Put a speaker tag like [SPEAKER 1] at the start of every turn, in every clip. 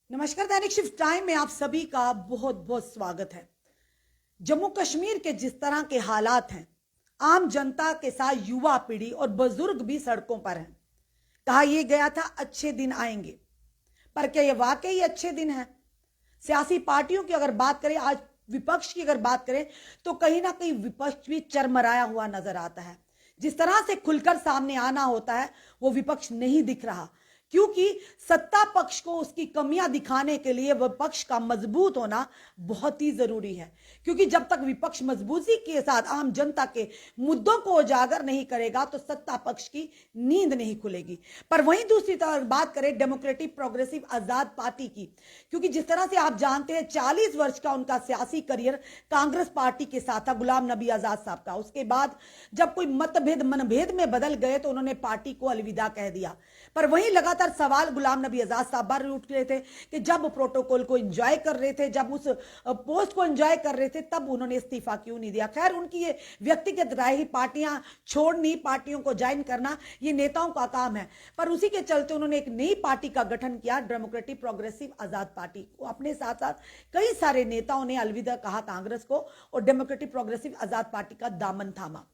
[SPEAKER 1] नमस्कार। दैनिक shift time में आप सभी का बहुत बहुत स्वागत है। जम्मू कश्मीर के जिस तरह के हालात हैं, आम जनता के साथ युवा पीढ़ी और बुजुर्ग भी सड़कों पर हैं। कहा यह गया था अच्छे दिन आएंगे, पर क्या ये वाकई अच्छे दिन हैं? सियासी पार्टियों की अगर बात करें, आज विपक्ष की अगर बात करें, तो कहीं ना कहीं विपक्ष भी चरमराया हुआ नजर आता है। जिस तरह से खुलकर सामने आना होता है, वो विपक्ष नहीं दिख रहा, क्योंकि सत्ता पक्ष को उसकी कमियां दिखाने के लिए विपक्ष का मजबूत होना बहुत ही जरूरी है। क्योंकि जब तक विपक्ष मजबूती के साथ आम जनता के मुद्दों को उजागर नहीं करेगा, तो सत्ता पक्ष की नींद नहीं खुलेगी। पर वहीं दूसरी तरफ बात करें डेमोक्रेटिक प्रोग्रेसिव आजाद पार्टी की, क्योंकि जिस तरह से आप जानते हैं 40 वर्ष का उनका सियासी करियर कांग्रेस पार्टी के साथ था, गुलाम नबी आजाद साहब का। उसके बाद जब कोई मतभेद मनभेद में बदल गए, तो उन्होंने पार्टी को अलविदा कह दिया। पर वहीं लगातार सवाल गुलाम नबी आजाद साहब बार उठ रहे थे कि जब प्रोटोकॉल को एंजॉय कर रहे थे, जब उस पोस्ट को एंजॉय कर रहे थे, तब उन्होंने इस्तीफा क्यों नहीं दिया। खैर, उनकी ये व्यक्तिगत राय ही, पार्टियां छोड़नी, पार्टियों को ज्वाइन करना, ये नेताओं का काम है। पर उसी के चलते उन्होंने एक नई पार्टी का गठन किया, डेमोक्रेटिक प्रोग्रेसिव आजाद पार्टी को। अपने साथ साथ कई सारे नेताओं ने अलविदा कहा कांग्रेस को और डेमोक्रेटिक प्रोग्रेसिव आजाद पार्टी का दामन थामा।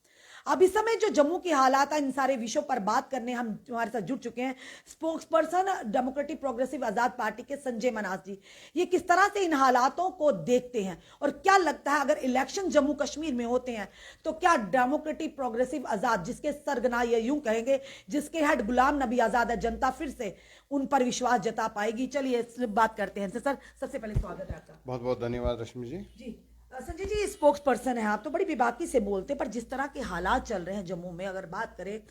[SPEAKER 1] अब इस समय जो जम्मू के हालात है, इन सारे विषयों पर बात करने हम हमारे साथ जुड़ चुके हैं स्पोक्स पर्सन डेमोक्रेटिक प्रोग्रेसिव आजाद पार्टी के संजय मनास जी। ये किस तरह से इन हालातों को देखते हैं और क्या लगता है अगर इलेक्शन जम्मू कश्मीर में होते हैं, तो क्या डेमोक्रेटिक प्रोग्रेसिव आजाद, जिसके सरगना ये यूं कहेंगे, जिसके हेड गुलाम नबी आजाद है, जनता फिर से उन पर विश्वास जता पाएगी? चलिए बात करते हैं सर। सबसे पहले स्वागत है आपका।
[SPEAKER 2] बहुत बहुत धन्यवाद रश्मि जी।
[SPEAKER 1] जी संजय जी, स्पोक्स पर्सन है आप, तो बड़ी बेबाकी से बोलते, पर जिस तरह के हालात चल रहे हैं जम्मू में, अगर बात करें,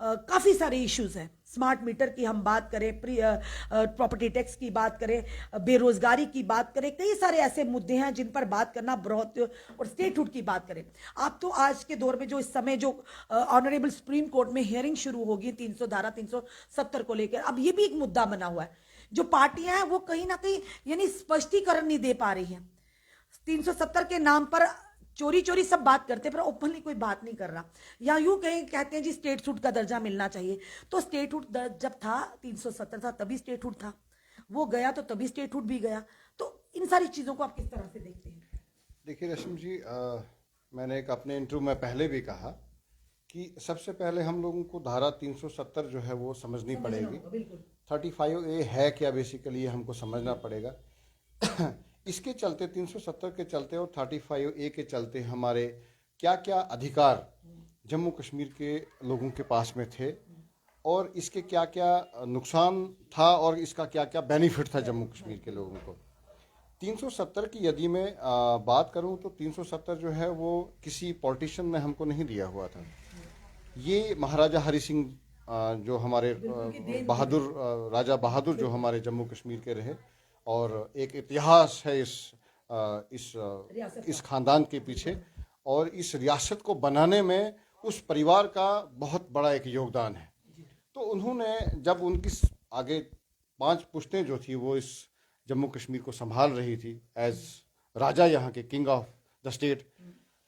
[SPEAKER 1] काफ़ी सारे इश्यूज हैं। स्मार्ट मीटर की हम बात करें, प्रॉपर्टी टैक्स की बात करें, बेरोजगारी की बात करें, कई सारे ऐसे मुद्दे हैं जिन पर बात करना बहुत, और स्टेटहुड की बात करें। आप तो आज के दौर में जो इस समय जो ऑनरेबल सुप्रीम कोर्ट में हियरिंग शुरू होगी 370 को लेकर, अब ये भी एक मुद्दा बना हुआ है। जो पार्टियां हैं वो कहीं ना कहीं यानी स्पष्टीकरण नहीं दे पा रही हैं। 370 के नाम पर चोरी चोरी सब बात करते, पर ओपनली कोई बात नहीं कर रहा। या यूं कहते हैं जी स्टेटहुड का दर्जा मिलना चाहिए। तो स्टेटहुड जब था 370 था, तभी स्टेटहुड था, वो गया तो तभी स्टेटहुड भी गया। तो इन सारी चीजों को आप किस तरह से देखते हैं?
[SPEAKER 2] देखिए रश्मि जी, मैंने एक अपने इंटरव्यू में पहले भी कहा कि सबसे पहले हम लोगों को धारा 370 जो है वो समझनी पड़ेगी। 35A है क्या, बेसिकली हमको समझना पड़ेगा। इसके चलते 370 के चलते और 35A के चलते हमारे क्या क्या अधिकार जम्मू कश्मीर के लोगों के पास में थे, और इसके क्या क्या नुकसान था, और इसका क्या क्या बेनिफिट था जम्मू कश्मीर के लोगों को। 370 की यदि मैं बात करूं, तो 370 जो है वो किसी पॉलिटिशियन ने हमको नहीं दिया हुआ था। ये महाराजा हरि सिंह जो हमारे बहादुर राजा बहादुर जो हमारे जम्मू कश्मीर के रहे, और एक इतिहास है इस खानदान के पीछे, और इस रियासत को बनाने में उस परिवार का बहुत बड़ा एक योगदान है। तो उन्होंने जब उनकी आगे 5 पुश्तें जो थी वो इस जम्मू कश्मीर को संभाल रही थी एज राजा, यहाँ के किंग ऑफ द स्टेट,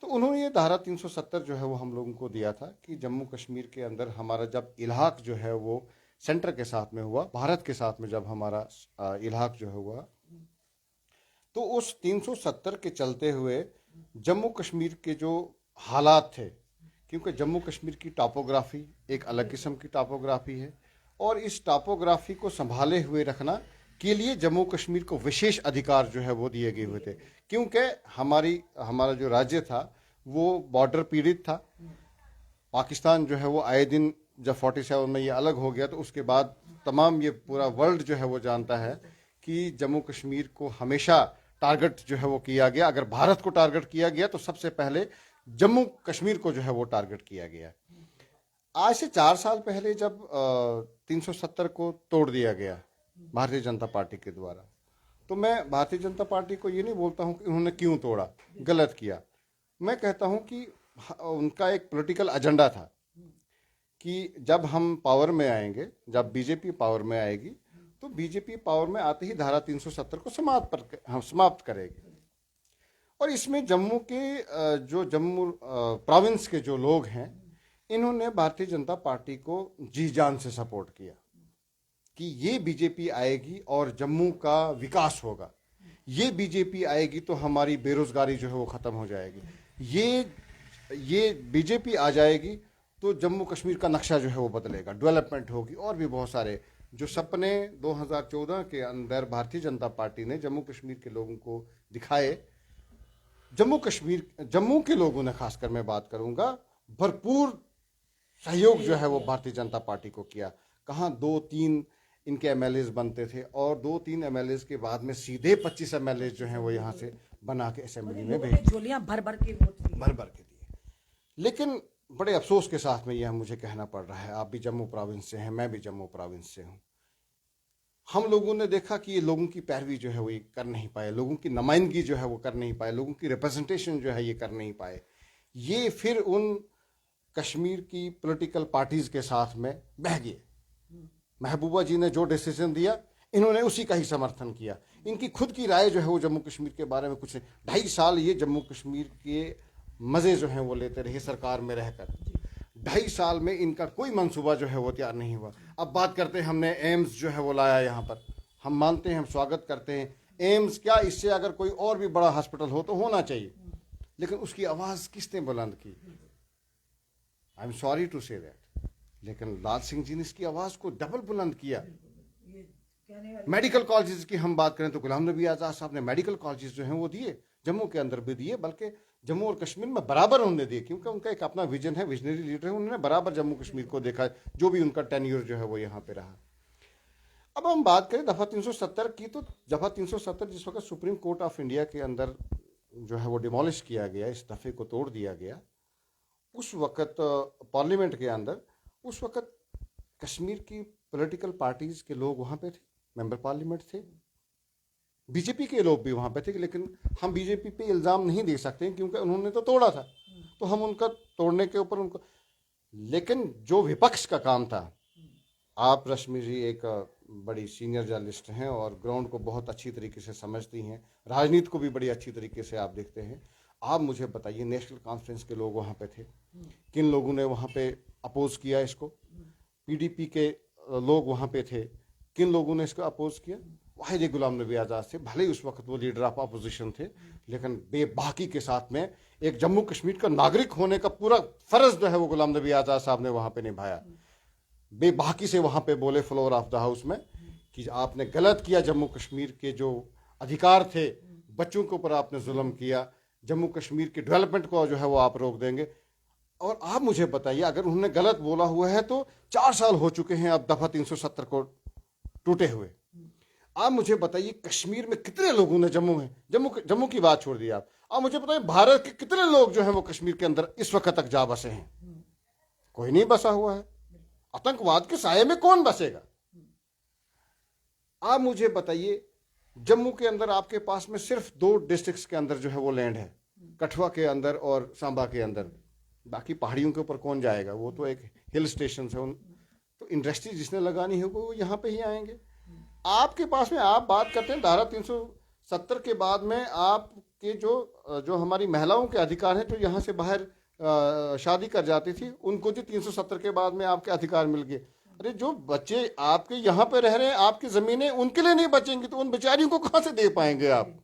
[SPEAKER 2] तो उन्होंने ये धारा 370 जो है वो हम लोगों को दिया था कि जम्मू कश्मीर के अंदर हमारा जब इलाहाक जो है वो सेंटर के साथ में हुआ, भारत के साथ में जब हमारा इलाहाक जो है हुआ, तो उस 370 के चलते हुए जम्मू कश्मीर के जो हालात थे, क्योंकि जम्मू कश्मीर की टॉपोग्राफी एक अलग किस्म की टॉपोग्राफी है, और इस टॉपोग्राफी को संभाले हुए रखना के लिए जम्मू कश्मीर को विशेष अधिकार जो है वो दिए गए हुए थे। क्योंकि हमारा जो राज्य था वो बॉर्डर पीड़ित था। पाकिस्तान जो है वो आए दिन, जब 47 में ये अलग हो गया, तो उसके बाद तमाम ये पूरा वर्ल्ड जो है वो जानता है कि जम्मू कश्मीर को हमेशा टारगेट जो है वो किया गया। अगर भारत को टारगेट किया गया तो सबसे पहले जम्मू कश्मीर को जो है वो टारगेट किया गया। आज से 4 साल पहले जब 370 को तोड़ दिया गया भारतीय जनता पार्टी के द्वारा, तो मैं भारतीय जनता पार्टी को ये नहीं बोलता हूँ कि उन्होंने क्यों तोड़ा, गलत किया। मैं कहता हूँ कि उनका एक पॉलिटिकल एजेंडा था कि जब हम पावर में आएंगे, जब बीजेपी पावर में आएगी, तो बीजेपी पावर में आते ही धारा 370 को समाप्त करेगी। और इसमें जम्मू प्रोविंस के जो लोग हैं, इन्होंने भारतीय जनता पार्टी को जी जान से सपोर्ट किया। कि ये बीजेपी आएगी और जम्मू का विकास होगा, ये बीजेपी आएगी तो हमारी बेरोजगारी जो है वो खत्म हो जाएगी, ये बीजेपी आ जाएगी तो जम्मू कश्मीर का नक्शा जो है वो बदलेगा, डेवलपमेंट होगी, और भी बहुत सारे जो सपने 2014 के अंदर भारतीय जनता पार्टी ने जम्मू कश्मीर के लोगों को दिखाए, जम्मू के लोगों ने, खासकर मैं बात करूंगा, भरपूर सहयोग जो है वो भारतीय जनता पार्टी को किया। कहाँ 2-3 इनके एमएलए बनते थे और 2-3 एमएलए के बाद में सीधे 25 एमएलए जो हैं वो यहाँ से बना के असेंबली में भेज,
[SPEAKER 1] झोलियां भर भर के वोट
[SPEAKER 2] दिए। लेकिन बड़े अफसोस के साथ में यह मुझे कहना पड़ रहा है, आप भी जम्मू प्रोविंस से हैं, मैं भी जम्मू प्रोविंस से हूँ, हम लोगों ने देखा कि ये लोगों की पैरवी जो है वो ये कर नहीं पाए, लोगों की नुमाइंदगी जो है वो कर नहीं पाए, लोगों की रिप्रेजेंटेशन जो है ये कर नहीं पाए। ये फिर उन कश्मीर की पॉलिटिकल पार्टीज के साथ में बह गए। महबूबा जी ने जो डिसीजन दिया इन्होंने उसी का ही समर्थन किया। इनकी खुद की राय जो है वो जम्मू कश्मीर के बारे में कुछ नहीं। 2.5 साल ये जम्मू कश्मीर के मजे जो हैं वो लेते रहे सरकार में रहकर। 2.5 साल में इनका कोई मंसूबा जो है वो तैयार नहीं हुआ। अब बात करते हैं, हमने एम्स जो है वो लाया यहाँ पर, हम मानते हैं, हम स्वागत करते हैं। एम्स क्या, इससे अगर कोई और भी बड़ा हॉस्पिटल हो तो होना चाहिए, लेकिन उसकी आवाज़ किसने बुलंद की? I am sorry to say that, लेकिन लाल सिंह जी ने इसकी आवाज़ को डबल बुलंद किया। मेडिकल कॉलेजेस की हम बात करें तो गुलाम नबी आज़ाद साहब ने मेडिकल कॉलेजेस जो हैं वो दिए, जम्मू के अंदर भी दिए, बल्कि जम्मू और कश्मीर में बराबर उन्होंने दिए, क्योंकि उनका एक अपना विजन है, विजनरी लीडर है, उन्होंने बराबर जम्मू कश्मीर को देखा, जो भी उनका टेन्योर जो है वो यहाँ पे रहा। अब हम बात करें दफ़ा 370 की, तो दफ़ा 370 जिस वक्त सुप्रीम कोर्ट ऑफ इंडिया के अंदर जो है वो डिमोलिश किया गया, इस दफ़े को तोड़ दिया गया, उस वक्त पार्लियामेंट के अंदर, उस वक्त कश्मीर की पॉलिटिकल पार्टीज के लोग वहाँ पे थे, मेंबर पार्लियामेंट थे, बीजेपी के लोग भी वहाँ पे थे, लेकिन हम बीजेपी पे इल्ज़ाम नहीं दे सकते क्योंकि उन्होंने तो तोड़ा था, तो हम उनका तोड़ने के ऊपर उनको, लेकिन जो विपक्ष का काम था, आप रश्मि जी एक बड़ी सीनियर जर्नलिस्ट हैं और ग्राउंड को बहुत अच्छी तरीके से समझती हैं, राजनीति को भी बड़ी अच्छी तरीके से आप देखते हैं। आप मुझे बताइए, नेशनल कॉन्फ्रेंस के लोग वहाँ पे थे, किन लोगों ने वहाँ पे अपोज किया इसको? पीडीपी के लोग वहाँ पे थे, किन लोगों ने इसको अपोज किया? वाहिद गुलाम नबी आज़ाद से, भले ही उस वक्त वो लीडर ऑफ अपोजिशन थे, लेकिन बेबाकी के साथ में एक जम्मू कश्मीर का नागरिक होने का पूरा फर्ज जो है वो गुलाम नबी आज़ाद साहब ने वहाँ पे निभाया। बेबाकी से वहाँ पे बोले फ्लोर ऑफ द हाउस में कि आपने गलत किया, जम्मू कश्मीर के जो अधिकार थे, बच्चों के ऊपर आपने जुल्म किया, जम्मू कश्मीर के डेवलपमेंट को जो है वो आप रोक देंगे। और आप मुझे बताइए, अगर उन्होंने गलत बोला हुआ है तो 4 साल हो चुके हैं अब दफ़ा 370 को टूटे हुए। आप मुझे बताइए, कश्मीर में कितने लोगों ने, जम्मू की बात छोड़ दी आप मुझे बताइए, भारत के कितने लोग जो हैं वो कश्मीर के अंदर इस वक्त तक जा बसे हैं? कोई नहीं बसा हुआ है। आतंकवाद के साये में कौन बसेगा? आप मुझे बताइए, जम्मू के अंदर आपके पास में सिर्फ 2 डिस्ट्रिक्ट्स के अंदर जो है वो लैंड है, कठुआ के अंदर और सांबा के अंदर। बाकी पहाड़ियों के ऊपर कौन जाएगा? वो तो एक हिल स्टेशन है, तो इंडस्ट्री जिसने लगानी है वो यहाँ पे ही आएंगे। आपके पास में, आप बात करते हैं धारा 370 के बाद में आपके जो हमारी महिलाओं के अधिकार हैं, जो यहाँ से बाहर शादी कर जाती थी, उनको जो 370 के बाद में आपके अधिकार मिल गए। अरे जो बच्चे आपके यहाँ पे रह रहे हैं, आपकी ज़मीनें उनके लिए नहीं बचेंगी तो उन बेचारियों को कहाँ से दे पाएंगे आप?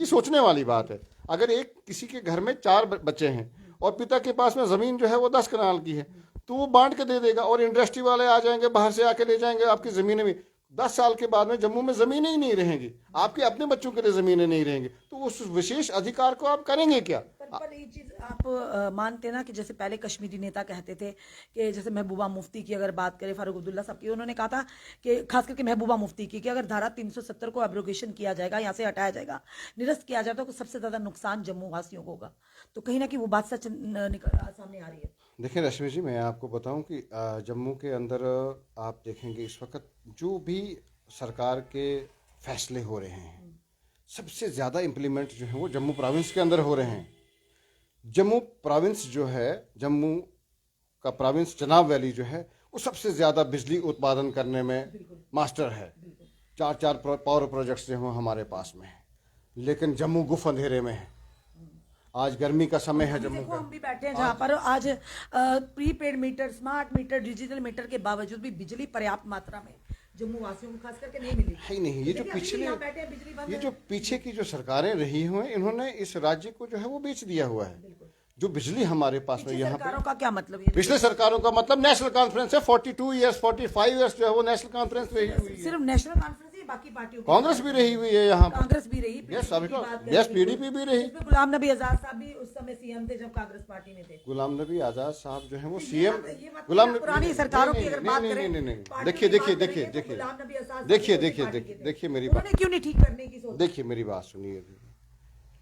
[SPEAKER 2] ये सोचने वाली बात है। अगर एक किसी के घर में 4 बच्चे हैं और पिता के पास में ज़मीन जो है वो 10 कनाल की है, तो वो बांट के दे देगा और इंडस्ट्री वाले आ जाएंगे, बाहर से आके ले जाएंगे आपकी ज़मीनें भी। 10 साल के बाद में जम्मू में ज़मीनें ही नहीं रहेंगी, आपके अपने बच्चों के लिए ज़मीनें नहीं रहेंगी, तो उस विशेष अधिकार को आप करेंगे क्या?
[SPEAKER 1] पर ये चीज आप मानते ना कि जैसे पहले कश्मीरी नेता कहते थे कि जैसे महबूबा मुफ्ती की अगर बात करें, फारूक अब्दुल्ला साहब की, उन्होंने कहा था कि खास करके महबूबा मुफ्ती की, कि अगर धारा 370 को एब्रोगेशन किया जाएगा, यहाँ से हटाया जाएगा, निरस्त किया जाएगा, तो सबसे ज्यादा नुकसान जम्मू वासियों को होगा। तो कहीं ना कहीं वो बात सच सामने आ रही है।
[SPEAKER 2] देखिए रश्मि जी, मैं आपको बताऊं कि जम्मू के अंदर आप देखेंगे इस वक्त जो भी सरकार के फैसले हो रहे हैं, सबसे ज़्यादा इम्प्लीमेंट जो है वो जम्मू प्रोविंस के अंदर हो रहे हैं। जम्मू प्रोविंस जो है, जम्मू का प्रोविंस चनाब वैली जो है, वो सबसे ज़्यादा बिजली उत्पादन करने में मास्टर है। 4 पावर प्रोजेक्ट्स जो हैं हमारे पास में है, लेकिन जम्मू गुफ अंधेरे में है। आज गर्मी का समय है, जम्मू का
[SPEAKER 1] हम भी बैठे हैं जहाँ पर आज prepaid meter, smart meter, digital meter के बावजूद भी बिजली पर्याप्त मात्रा में जम्मू वासियों को खास करके नहीं मिली।
[SPEAKER 2] है ही नहीं। ये जो
[SPEAKER 1] लेकिन अभी भी
[SPEAKER 2] पिछले
[SPEAKER 1] यहाँ बैठे हैं, बिजली बंद
[SPEAKER 2] ये
[SPEAKER 1] है।
[SPEAKER 2] जो पीछे की जो सरकारें रही हुई हैं, इन्होंने इस राज्य को जो है वो बेच दिया हुआ है। जो बिजली हमारे पास में
[SPEAKER 1] पिछली
[SPEAKER 2] यहाँ
[SPEAKER 1] सरकारों
[SPEAKER 2] पे,
[SPEAKER 1] का क्या मतलब ये?
[SPEAKER 2] पिछले सरकारों का मतलब नेशनल कॉन्फ्रेंस है। 42 ईयर्स 45 ईयर्स जो है वो नेशनल कॉन्फ्रेंस रही हुई है।
[SPEAKER 1] सिर्फ नेशनल कॉन्फ्रेंस ही, बाकी पार्टियों की
[SPEAKER 2] कांग्रेस भी रही हुई है यहाँ पर।
[SPEAKER 1] कांग्रेस भी रही,
[SPEAKER 2] यस,
[SPEAKER 1] PDP
[SPEAKER 2] अभी
[SPEAKER 1] की
[SPEAKER 2] तो
[SPEAKER 1] बात
[SPEAKER 2] यस,
[SPEAKER 1] करें,
[SPEAKER 2] पीडीपी भी रही।
[SPEAKER 1] इसमें गुलाम नबी आजाद साहब भी उस समय सीएम थे जब कांग्रेस पार्टी में थे।
[SPEAKER 2] गुलाम नबी आजाद साहब जो है वो
[SPEAKER 1] ये
[SPEAKER 2] सीएम
[SPEAKER 1] बात
[SPEAKER 2] गुलाम
[SPEAKER 1] नहीं, पुरानी सरकारों की अगर बात करें,
[SPEAKER 2] नहीं,
[SPEAKER 1] पार्टियों
[SPEAKER 2] देखिए
[SPEAKER 1] की
[SPEAKER 2] देखिए
[SPEAKER 1] बात
[SPEAKER 2] देखिए
[SPEAKER 1] करेंगे तो
[SPEAKER 2] देखिए
[SPEAKER 1] गुलाम नबी आजाद साहब
[SPEAKER 2] देखिए
[SPEAKER 1] भी
[SPEAKER 2] देखिए
[SPEAKER 1] पार्टी के
[SPEAKER 2] देखिए
[SPEAKER 1] थे।
[SPEAKER 2] देखिए मेरी बात,
[SPEAKER 1] उन्होंने क्यों नहीं ठीक करने की सोची?
[SPEAKER 2] देखिए मेरी बात सुनिए।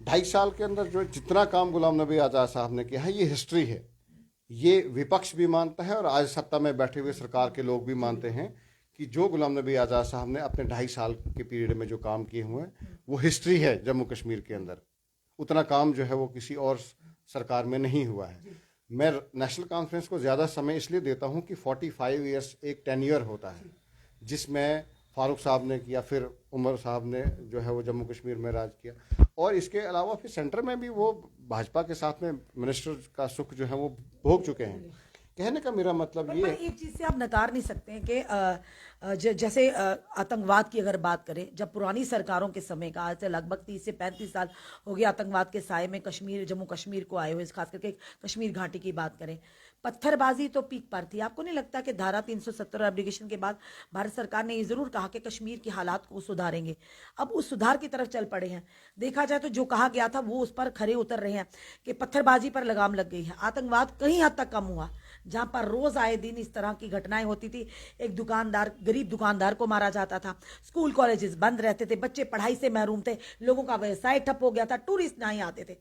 [SPEAKER 2] 2.5 साल के अंदर जो जितना काम गुलाम नबी आजाद साहब ने किया है, ये हिस्ट्री है। ये विपक्ष भी मानता है और आज सत्ता में बैठे हुए सरकार के लोग भी मानते हैं कि जो गुलाम नबी आजाद साहब ने अपने 2.5 साल के पीरियड में जो काम किए हुए हैं वो हिस्ट्री है जम्मू कश्मीर के अंदर। उतना काम जो है वो किसी और सरकार में नहीं हुआ है। मैं नेशनल कॉन्फ्रेंस को ज़्यादा समय इसलिए देता हूँ कि 45 ईयर्स एक टेन्योर होता है, जिसमें फारूक साहब ने किया, फिर उमर साहब ने जो है वो जम्मू कश्मीर में राज किया, और इसके अलावा फिर सेंटर में भी वो भाजपा के साथ में मिनिस्टर का सुख जो है वो भोग चुके हैं। कहने का मेरा मतलब
[SPEAKER 1] पर
[SPEAKER 2] ये
[SPEAKER 1] मैं एक चीज से आप नकार नहीं सकते हैं कि जैसे आतंकवाद की अगर बात करें, जब पुरानी सरकारों के समय का, आज से लगभग 30 से 35 साल हो गया आतंकवाद के साए में कश्मीर, जम्मू कश्मीर को आए हुए, खास करके कश्मीर घाटी की बात करें, पत्थरबाजी तो पीक पर थी। आपको नहीं लगता कि धारा 370 एब्डिगेशन के बाद भारत सरकार ने ये जरूर कहा कि कश्मीर के हालात को सुधारेंगे, अब उस सुधार की तरफ चल पड़े हैं। देखा जाए तो जो कहा गया था वो उस पर खरे उतर रहे हैं कि पत्थरबाजी पर लगाम लग गई है। आतंकवाद कहीं हद तक कम हुआ, जहां पर रोज आए दिन इस तरह की घटनाएं होती थी। एक दुकानदार, गरीब दुकानदार को मारा जाता था, स्कूल कॉलेजेस बंद रहते थे, बच्चे पढ़ाई से महरूम थे, लोगों का व्यवसाय ठप हो गया था, टूरिस्ट नहीं आते थे।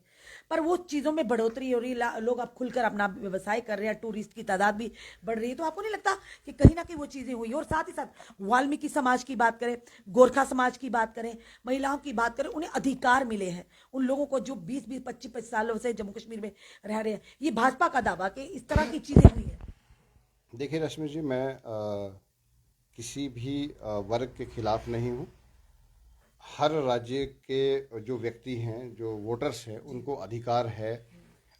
[SPEAKER 1] पर वो चीजों में बढ़ोतरी हो रही, लोग अब खुलकर अपना व्यवसाय कर रहे हैं, टूरिस्ट की तादाद भी बढ़ रही है। तो आपको नहीं लगता कि कहीं ना कहीं वो चीजें हुई? और साथ ही साथ वाल्मीकि समाज की बात करें, गोरखा समाज की बात करें, महिलाओं की बात करें, उन्हें अधिकार मिले हैं। उन लोगों को जो 20-20, 25-25 सालों से जम्मू कश्मीर में रह रहे हैं, ये भाजपा का दावा कि इस तरह की चीजें हुई हैं।
[SPEAKER 2] देखिए रश्मि जी, मैं किसी भी वर्ग के खिलाफ नहीं हूँ। हर राज्य के जो व्यक्ति हैं, जो वोटर्स हैं, उनको अधिकार है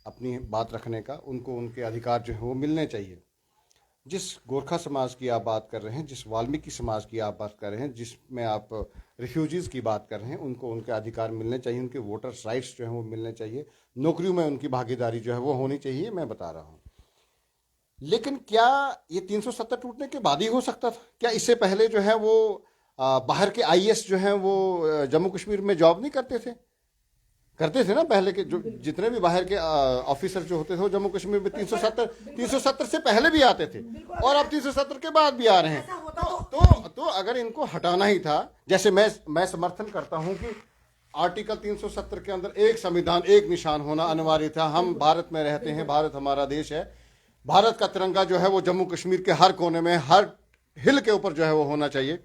[SPEAKER 2] अपनी बात रखने का, उनको उनके अधिकार जो है वो मिलने चाहिए। जिस गोरखा समाज की आप बात कर रहे हैं, जिस वाल्मीकि समाज की आप बात कर रहे हैं, जिसमें आप रिफ्यूजीज़ की बात कर रहे हैं, उनको उनके अधिकार मिलने चाहिए, उनके वोटर्स राइट्स जो हैं वो मिलने चाहिए, नौकरियों में उनकी भागीदारी जो है वो होनी चाहिए, मैं बता रहा हूँ। लेकिन क्या ये 370 टूटने के बाद ही हो सकता था? क्या इससे पहले जो है वो बाहर के आईएएस जो हैं वो जम्मू कश्मीर में जॉब नहीं करते थे? करते थे ना पहले के, जो जितने भी बाहर के ऑफिसर जो होते थे वो जम्मू कश्मीर में 370 से पहले भी आते थे, और अब 370 के बाद भी आ रहे हैं। तो अगर इनको हटाना ही था, जैसे मैं समर्थन करता हूं कि आर्टिकल 370 के अंदर एक संविधान, एक निशान होना अनिवार्य था। हम भारत में रहते हैं, भारत हमारा देश है, भारत का तिरंगा जो है वो जम्मू कश्मीर के हर कोने में, हर हिल के ऊपर जो है वो होना चाहिए।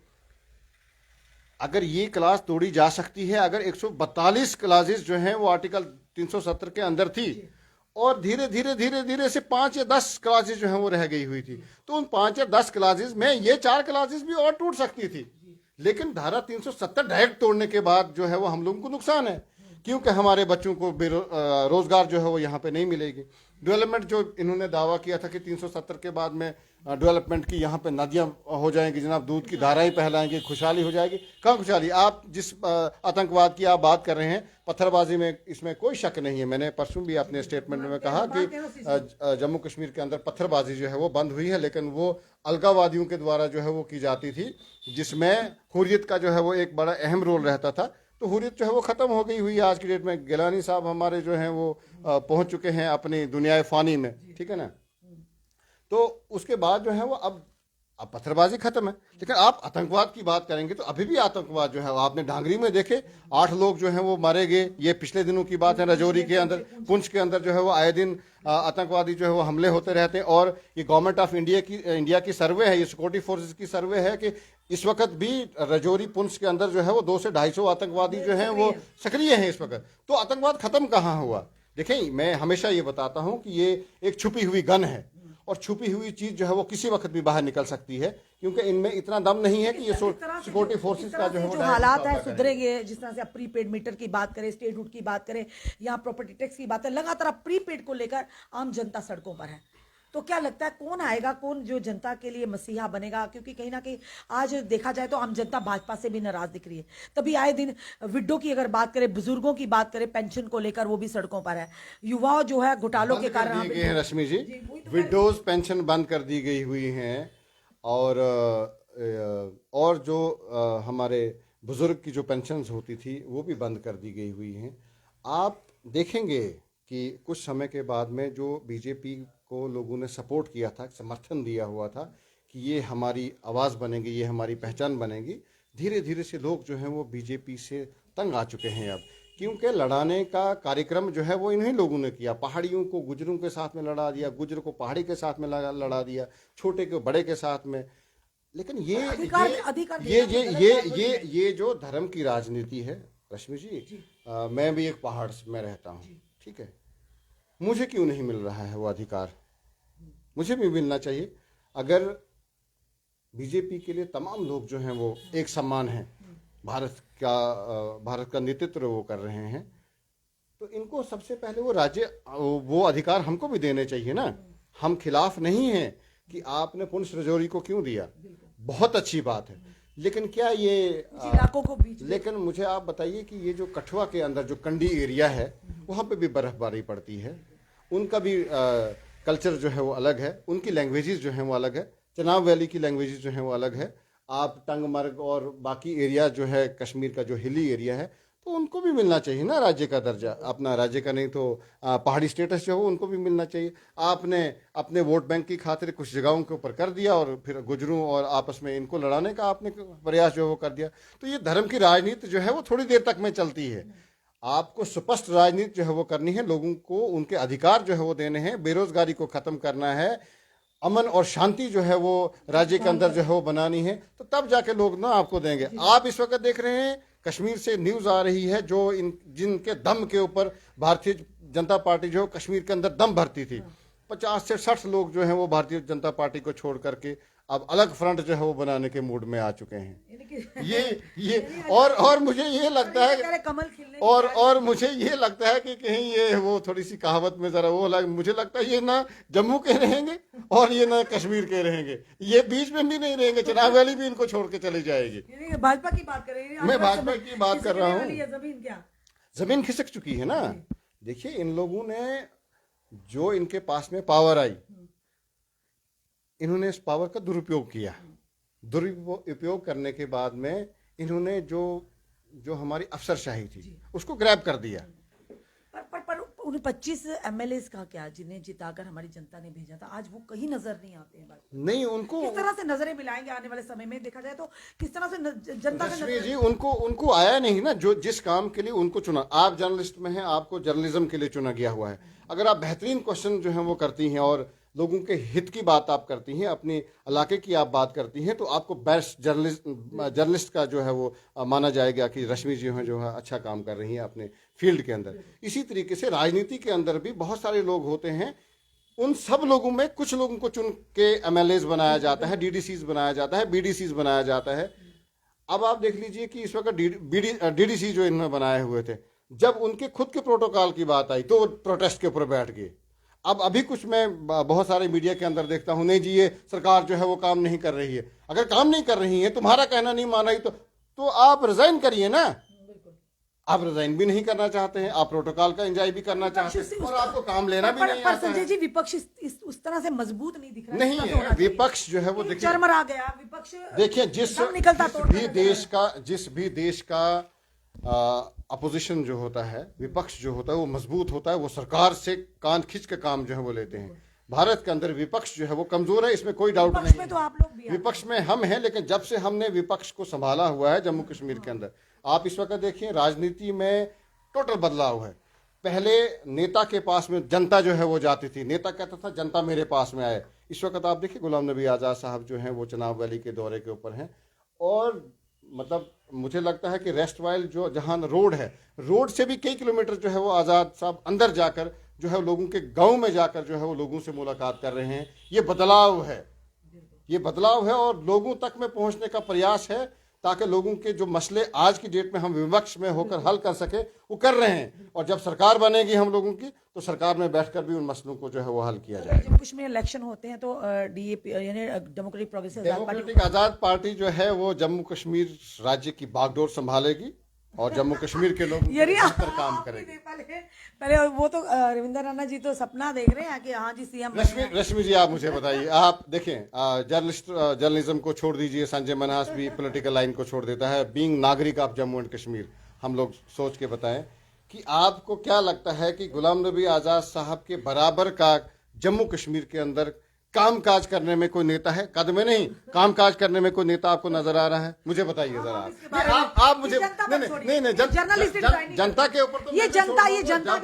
[SPEAKER 2] अगर ये क्लास तोड़ी जा सकती है, अगर 142 क्लासेस जो हैं वो आर्टिकल 370 के अंदर थी, और धीरे धीरे से 5 या 10 क्लासेस जो हैं वो रह गई हुई थी, तो उन 5 या 10 क्लासेस में ये 4 क्लासेस भी और टूट सकती थी। लेकिन धारा 370 डायरेक्ट तोड़ने के बाद जो है वो हम लोगों को नुकसान है, क्योंकि हमारे बच्चों को रोजगार जो है वो यहाँ पे नहीं मिलेगी। डेवलपमेंट जो इन्होंने दावा किया था कि 370 के बाद में डेवलपमेंट की यहाँ पे नदियाँ हो जाएंगी, जनाब दूध की धाराएं फैलाएंगी, खुशहाली हो जाएगी। कहाँ खुशहाली? आप जिस आतंकवाद की आप बात कर रहे हैं, पत्थरबाजी में, इसमें कोई शक नहीं है। मैंने परसों भी अपने स्टेटमेंट में कहा कि जम्मू कश्मीर के अंदर पत्थरबाजी जो है वो बंद हुई है, लेकिन वो अलगावादियों के द्वारा जो है वो की जाती थी, जिसमें हुर्रियत का जो है वो एक बड़ा अहम रोल रहता था। तो हुर्रियत जो है वो ख़त्म हो गई हुई है आज की डेट में। गिलानी साहब हमारे जो हैं वो पहुंच चुके हैं अपनी दुनियाए फ़ानी में, ठीक है ना। तो उसके बाद जो है वो अब पत्थरबाजी खत्म है। लेकिन आप आतंकवाद की बात करेंगे तो अभी भी आतंकवाद जो है, आपने डांगरी में देखे 8 लोग जो हैं वो मारे गए। ये पिछले दिनों की बात है। राजौरी के अंदर, पुंछ के अंदर जो है वो आए दिन आतंकवादी जो है वो हमले होते रहते हैं। और ये गवर्नमेंट ऑफ इंडिया की सर्वे है, ये सिक्योरिटी फोर्सेस की सर्वे है कि इस वक्त भी राजौरी, पुंछ के अंदर जो है वो 200 से 250 आतंकवादी जो हैं वो सक्रिय हैं इस वक्त। तो आतंकवाद खत्म कहाँ हुआ? देखें, मैं हमेशा ये बताता हूँ कि ये एक छुपी हुई गन है, और छुपी हुई चीज जो है वो किसी वक्त भी बाहर निकल सकती है, क्योंकि इनमें इतना दम नहीं है कि ये सिक्योरिटी फोर्सेस का जो है वो
[SPEAKER 1] हालात है सुधरेंगे। जिस तरह से आप प्रीपेड मीटर की बात करें, स्टेटहुड की बात करें, यहाँ प्रॉपर्टी टैक्स की बात है, लगातार प्रीपेड को लेकर आम जनता सड़कों पर है। तो क्या लगता है कौन आएगा, कौन जो जनता के लिए मसीहा बनेगा? क्योंकि कहीं ना कहीं आज देखा जाए तो आम जनता भाजपा से भी नाराज दिख रही है। तभी आए दिन विडो की अगर बात करें, बुजुर्गों की बात करें, पेंशन को लेकर वो भी सड़कों पर है। युवा जो है घोटालों के कारण
[SPEAKER 2] दिए गए हैं रश्मि जी, विडोज पेंशन बंद कर दी गई हुई हैं और जो हमारे बुजुर्ग की जो पेंशन होती थी वो भी बंद कर दी गई हुई हैं। आप देखेंगे कि कुछ समय के बाद में जो बीजेपी को लोगों ने सपोर्ट किया था, समर्थन दिया हुआ था कि ये हमारी आवाज़ बनेगी, ये हमारी पहचान बनेगी, धीरे धीरे से लोग जो हैं वो बीजेपी से तंग आ चुके हैं अब, क्योंकि लड़ाने का कार्यक्रम जो है वो इन्हीं लोगों ने किया। पहाड़ियों को गुजरों के साथ में लड़ा दिया, गुजर को पहाड़ी के साथ में लड़ा दिया, छोटे को बड़े के साथ में। लेकिन ये जो धर्म की राजनीति है रश्मि जी, मैं भी एक पहाड़ में रहता हूँ, ठीक है, मुझे क्यों नहीं मिल रहा है वो अधिकार? मुझे भी मिलना चाहिए। अगर बीजेपी के लिए तमाम लोग जो हैं वो एक समान हैं, भारत का नेतृत्व वो कर रहे हैं, तो इनको सबसे पहले वो अधिकार हमको भी देने चाहिए ना। हम खिलाफ नहीं हैं कि आपने पुंछ रजौरी को क्यों दिया, बहुत अच्छी बात है, लेकिन क्या ये
[SPEAKER 1] इलाकों को बीच में?
[SPEAKER 2] लेकिन मुझे आप बताइए कि ये जो कठुआ के अंदर जो कंडी एरिया है वहाँ पे भी बर्फबारी पड़ती है, उनका भी कल्चर जो है वो अलग है, उनकी लैंग्वेजेस जो हैं वो अलग है, चनाब वैली की लैंग्वेजेस जो हैं वो अलग है। आप टंगमर्ग और बाकी एरिया जो है कश्मीर का जो हिली एरिया है, तो उनको भी मिलना चाहिए ना राज्य का दर्जा, अपना राज्य का नहीं तो पहाड़ी स्टेटस जो है उनको भी मिलना चाहिए। आपने अपने वोट बैंक की खातिर कुछ जगहों के ऊपर कर दिया और फिर गुजरों और आपस में इनको लड़ाने का आपने प्रयास जो है वो कर दिया। तो ये धर्म की राजनीति जो है वो थोड़ी देर तक में चलती है। आपको स्पष्ट राजनीति जो है वो करनी है, लोगों को उनके अधिकार जो है वो देने हैं, बेरोजगारी को खत्म करना है, अमन और शांति जो है वो राज्य के अंदर जो है वो बनानी है, तो तब जाके लोग ना आपको देंगे। आप इस वक्त देख रहे हैं कश्मीर से न्यूज आ रही है जो जिनके दम के ऊपर भारतीय जनता पार्टी जो कश्मीर के अंदर दम भरती थी, 50 से 60 लोग जो हैं वो भारतीय जनता पार्टी को छोड़ करके अब अलग फ्रंट जो है वो बनाने के मूड में आ चुके हैं। ये और मुझे ये लगता है और मुझे ये लगता है कि कहीं ये वो थोड़ी सी कहावत में जरा वो मुझे लगता है ये ना जम्मू के रहेंगे और ये ना कश्मीर के रहेंगे, ये बीच में भी नहीं रहेंगे, चनाब वैली भी इनको छोड़ के चली जाएगी।
[SPEAKER 1] भाजपा की बात कर रही है,
[SPEAKER 2] मैं भाजपा की बात कर रहा हूँ। जमीन खिसक चुकी है ना। देखिए इन लोगों ने जो इनके पास में पावर आई, इन्होंने इस पावर का दुरुपयोग किया। दुरुपयोग करने के बाद में इन्होंने जो हमारी अफसरशाही थी उसको ग्रैब कर दिया।
[SPEAKER 1] पर उन 25 एमएलए का क्या, जिन्हें जिताकर हमारी जनता ने भेजा था, आज वो कहीं नजर नहीं आते हैं।
[SPEAKER 2] नहीं, उनको
[SPEAKER 1] किस तरह से नजरें मिलाएंगे आने वाले समय में? देखा जाए तो किस तरह से जनता का
[SPEAKER 2] जी उनको आया नहीं ना जो जिस काम के लिए उनको चुना। आप जर्नलिस्ट में हैं, आपको जर्नलिज्म के लिए चुना गया हुआ है। अगर आप बेहतरीन क्वेश्चन जो है वो करती हैं और लोगों के हित की बात आप करती हैं, अपने इलाके की आप बात करती हैं, तो आपको बेस्ट जर्नलिस्ट का जो है वो माना जाएगा कि रश्मि जी जो है अच्छा काम कर रही हैं अपने फील्ड के अंदर। इसी तरीके से राजनीति के अंदर भी बहुत सारे लोग होते हैं, उन सब लोगों में कुछ लोगों को चुन के एमएलएज बनाया जाता है, डीडीसीज बनाया जाता है, बीडीसीज बनाया जाता है। अब आप देख लीजिए कि इस वक्त डीडीसी जो इन्होंने बनाए हुए थे, जब उनके खुद के प्रोटोकॉल की बात आई तो प्रोटेस्ट के ऊपर बैठ गए। अब अभी कुछ मैं बहुत सारे मीडिया के अंदर देखता हूं, नहीं जी ये सरकार जो है वो काम नहीं कर रही है। अगर काम नहीं कर रही है, तुम्हारा कहना नहीं मान रही, तो आप रिजाइन करिए ना। आप रिजाइन भी नहीं करना चाहते हैं, आप प्रोटोकॉल का एंजॉय भी करना चाहते हैं और आपको काम लेना भी नहीं आता है।
[SPEAKER 1] संजय जी, विपक्ष उस तरह से मजबूत नहीं दिख रहा
[SPEAKER 2] नहीं है। विपक्ष जो है वो देखिए
[SPEAKER 1] चरमरा गया विपक्ष।
[SPEAKER 2] देखिए जिस भी देश का अपोजिशन जो होता है, विपक्ष जो होता है वो मजबूत होता है, वो सरकार से कान खींच के काम जो है वो लेते हैं। भारत के अंदर विपक्ष जो है वो कमजोर है, इसमें कोई डाउट नहीं है।
[SPEAKER 1] तो आप लोग भी
[SPEAKER 2] विपक्ष में हम हैं, लेकिन जब से हमने विपक्ष को संभाला हुआ है जम्मू कश्मीर के अंदर, आप इस वक्त देखिए राजनीति में टोटल बदलाव है। पहले नेता के पास में जनता जो है वो जाती थी, नेता कहता था जनता मेरे पास में आए। इस वक्त आप देखिए गुलाम नबी आज़ाद साहब जो हैं वो चनाब वैली के दौरे के ऊपर हैं और मतलब मुझे लगता है कि रेस्ट वाइल जो जहां रोड है, रोड से भी कई किलोमीटर जो है वो आज़ाद साहब अंदर जाकर जो है लोगों के गांव में जाकर जो है वो लोगों से मुलाकात कर रहे हैं। ये बदलाव है, ये बदलाव है और लोगों तक में पहुंचने का प्रयास है ताकि लोगों के जो मसले आज की डेट में हम विपक्ष में होकर हल कर सके वो कर रहे हैं, और जब सरकार बनेगी हम लोगों की तो सरकार में बैठकर भी उन मसलों को जो है वो हल किया जाएगा।
[SPEAKER 1] जम्मू कश्मीर इलेक्शन होते हैं तो डीएपी यानी डेमोक्रेटिक प्रोग्रेसिव आजाद पार्टी
[SPEAKER 2] डेमोक्रेटिक आजाद पार्टी जो है वो जम्मू कश्मीर राज्य की बागडोर संभालेगी और जम्मू कश्मीर के लोगों
[SPEAKER 1] यानी
[SPEAKER 2] पर काम करेगी।
[SPEAKER 1] पहले वो तो रविंद्र राणा जी तो सपना देख रहे हैं कि हाँ जी सीएम
[SPEAKER 2] रश्मि जी, आप मुझे बताइए, आप देखें जर्नलिज्म को छोड़ दीजिए, संजय मनहास भी पॉलिटिकल लाइन को छोड़ देता है, बीइंग नागरिक ऑफ जम्मू एंड कश्मीर, हम लोग सोच के बताएं कि आपको क्या लगता है कि गुलाम नबी आजाद साहब के बराबर का जम्मू कश्मीर के अंदर कामकाज करने में कोई नेता है? कद में नहीं, कामकाज करने में कोई नेता आपको नजर आ रहा है? मुझे बताइए जरा आप मुझे नहीं जनता के ऊपर तो
[SPEAKER 1] ये जनता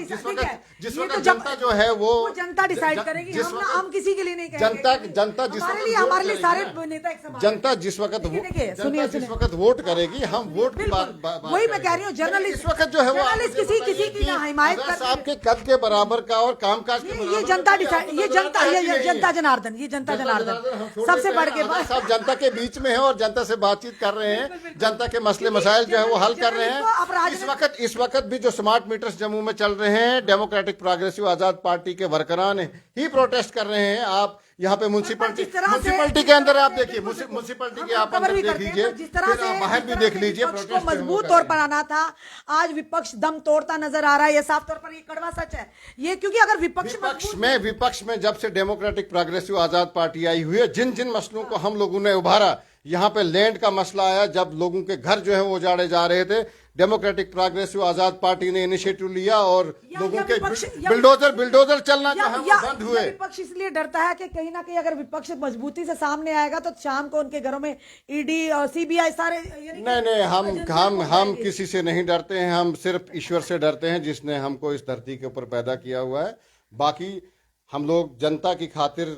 [SPEAKER 2] जिस वक्त जनता जो है वो
[SPEAKER 1] जनता डिसाइड करेगी, हम किसी के लिए नहीं कहेंगे।
[SPEAKER 2] जनता जिस
[SPEAKER 1] हमारे लिए सारे नेता एक समान।
[SPEAKER 2] जनता जिस वक्त वोट करेगी, हम वोट की बात
[SPEAKER 1] वही मैं कह रही हूँ। जर्नलिस्ट
[SPEAKER 2] इस वक्त जो है वो
[SPEAKER 1] किसी की ना हिमायत करते
[SPEAKER 2] साहब के कद के बराबर का और कामकाज के
[SPEAKER 1] ये जनता डिसाइड, ये जनता जनार्दन, ये जनता जनार्दन सबसे बढ़ के
[SPEAKER 2] सब जनता के बीच में है और जनता से बातचीत कर रहे हैं, जनता के मसले मसाइल जो है वो हल कर रहे हैं। इस वक्त भी जो स्मार्ट मीटर्स जम्मू में चल रहे हैं, डेमोक्रेटिक प्रोग्रेसिव आजाद पार्टी के वर्करान ही प्रोटेस्ट कर रहे हैं। आप यहाँ पे म्युनिसिपैलिटी के अंदर आप देखिए, म्युनिसिपैलिटी के आप अंदर देख लीजिए, बाहर भी देख लीजिए,
[SPEAKER 1] प्रोटेस्ट मजबूत तौर पर आना था। आज विपक्ष दम तोड़ता नजर आ रहा है, ये साफ तौर पर ये कड़वा सच है ये, क्योंकि अगर विपक्ष में जब से डेमोक्रेटिक प्रोग्रेसिव आजाद पार्टी आई हुई है, जिन जिन मसलों को हम लोगों ने उभारा, यहाँ पे लैंड का मसला आया, जब लोगों के घर जो है वो उजाड़े जा रहे थे, डेमोक्रेटिक प्रोग्रेसिव आजाद पार्टी ने इनिशिएटिव लिया और लोगों के बिल्डोजर चलना जो है वो बंद हुए। विपक्ष इसलिए डरता है कि कहीं ना कहीं अगर विपक्ष मजबूती से सामने आएगा तो शाम को उनके घरों में ईडी और सीबीआई सारे
[SPEAKER 2] नहीं, हम किसी से नहीं डरते हैं, हम सिर्फ ईश्वर से डरते हैं जिसने हमको इस धरती के ऊपर पैदा किया हुआ है। बाकी हम लोग जनता की खातिर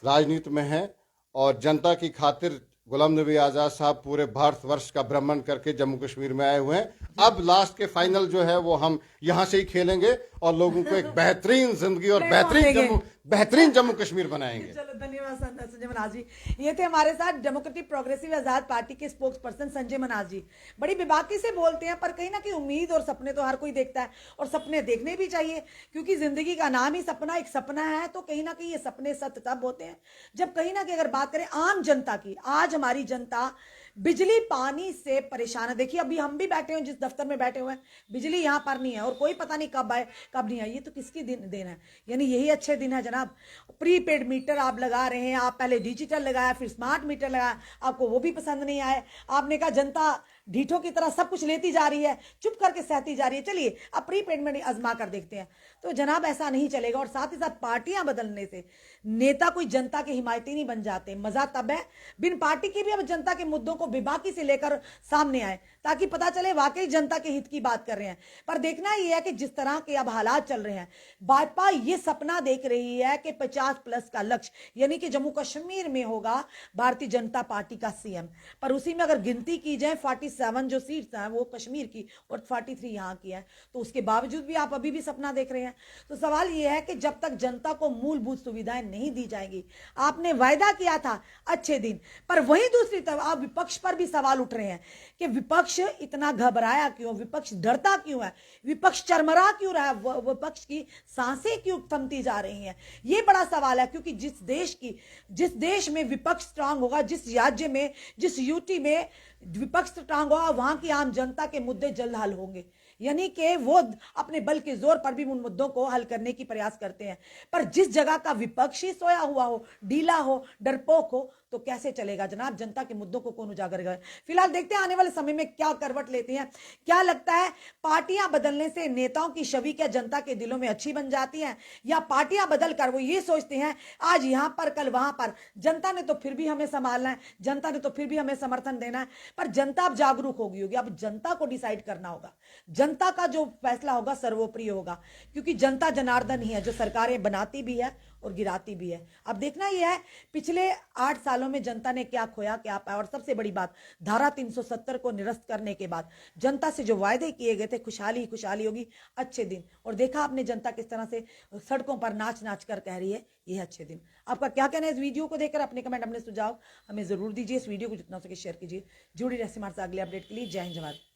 [SPEAKER 2] राजनीति में हैं और जनता की खातिर गुलाम नबी आजाद साहब पूरे भारतवर्ष का भ्रमण करके जम्मू कश्मीर में आए हुए हैं। अब लास्ट के फाइनल जो है वो हम यहाँ से ही खेलेंगे और लोगों को एक बेहतरीन जिंदगी और बेहतरीन जम्मू कश्मीर बनाएंगे।
[SPEAKER 1] चलो धन्यवाद संजय मनहास जी। ये थे हमारे साथ डेमोक्रेटिक प्रोग्रेसिव आजाद पार्टी के स्पोक्स पर्सन संजय मनहास जी। बड़ी बेबाकी से बोलते हैं पर कहीं ना कहीं उम्मीद और सपने तो हर कोई देखता है और सपने देखने भी चाहिए, क्योंकि जिंदगी का नाम ही सपना, एक सपना है। तो कहीं ना कहीं ये सपने सत्य तब होते हैं जब कहीं ना कहीं अगर बात करें आम जनता की, आज हमारी जनता बिजली पानी से परेशान है। देखिए अभी हम भी बैठे हैं, जिस दफ्तर में बैठे हुए हैं, बिजली यहाँ पर नहीं है और कोई पता नहीं कब आए कब नहीं आए। ये तो किसकी देन है? यानी यही अच्छे दिन है जनाब। प्रीपेड मीटर आप लगा रहे हैं, आप पहले डिजिटल लगाया फिर स्मार्ट मीटर लगाया, आपको वो भी पसंद नहीं आए। आपने कहा जनता ढीठों की तरह सब कुछ लेती जा रही है, चुप करके सहती जा रही है, चलिए अब प्रीपेड में आजमा कर देखते हैं। तो जनाब ऐसा नहीं चलेगा। और साथ ही साथ पार्टियां बदलने से नेता कोई जनता के हिमायती नहीं बन जाते। मजा तब है बिन पार्टी की भी अब जनता के मुद्दों को बेबाकी से लेकर सामने आए, ताकि पता चले वाकई जनता के हित की बात कर रहे हैं। पर देखना यह है कि जिस तरह के अब हालात चल रहे हैं, भाजपा ये सपना देख रही है कि 50+ का लक्ष्य, यानी कि जम्मू कश्मीर में होगा भारतीय जनता पार्टी का सीएम। पर उसी में अगर गिनती की जाए 47 जो सीट्स हैं वो कश्मीर की और 43 यहाँ की है, तो उसके बावजूद भी आप अभी भी सपना देख रहे हैं। तो सवाल यह है कि जब तक जनता को मूलभूत सुविधाएं नहीं दी जाएंगी, आपने वायदा किया था अच्छे दिन, पर वहीं दूसरी तरफ आप विपक्ष पर भी सवाल उठ रहे हैं कि विपक्ष इतना घबराया क्यों, विपक्ष डरता क्यों है, विपक्ष चरमरा क्यों रहा है, विपक्ष की सांसें क्यों थमती जा रही हैं। ये बड़ा सवाल है, क्योंकि जिस देश में विपक्ष स्ट्रांग होगा, जिस राज्य में, जिस यूटी में विपक्ष स्ट्रांग होगा, वहां की आम जनता के मुद्दे जल्द हल होंगे। यानी कि वो अपने बल के जोर पर भी उन मुद्दों को हल करने की प्रयास करते हैं। पर जिस जगह का विपक्ष ही सोया हुआ हो, ढीला हो, डरपोक हो, तो कैसे चलेगा जनाब? जनता के मुद्दों को कौन उजागर करेगा? फिलहाल देखते हैं आने वाले समय में क्या करवट लेते हैं। क्या लगता है, पार्टियां बदलने से नेताओं की छवि क्या जनता के दिलों में अच्छी बन जाती है, या पार्टियां बदलकर वो ये सोचते हैं आज यहां पर कल वहां पर, जनता ने तो फिर भी हमें संभालना है, जनता ने तो फिर भी हमें समर्थन देना है। पर जनता अब जागरूक होगी अब जनता को डिसाइड करना होगा, जनता का जो फैसला होगा सर्वोपरि होगा, क्योंकि जनता जनार्दन ही है जो सरकारें बनाती भी है और गिराती भी है। अब देखना यह है पिछले 8 सालों में जनता ने क्या खोया क्या पाया। और सबसे बड़ी बात, धारा 370 को निरस्त करने के बाद जनता से जो वायदे किए गए थे, खुशहाली खुशहाली होगी, अच्छे दिन, और देखा आपने जनता किस तरह से सड़कों पर नाच नाच कर कह रही है ये अच्छे दिन। आपका क्या कहना है इस वीडियो को देखकर? अपने कमेंट, अपने सुझाव हमें जरूर दीजिए। इस वीडियो को जितना हो सके शेयर कीजिए। जुड़ी रहे हमारे साथ अगले अपडेट के लिए। जय हिंद, जवाहर।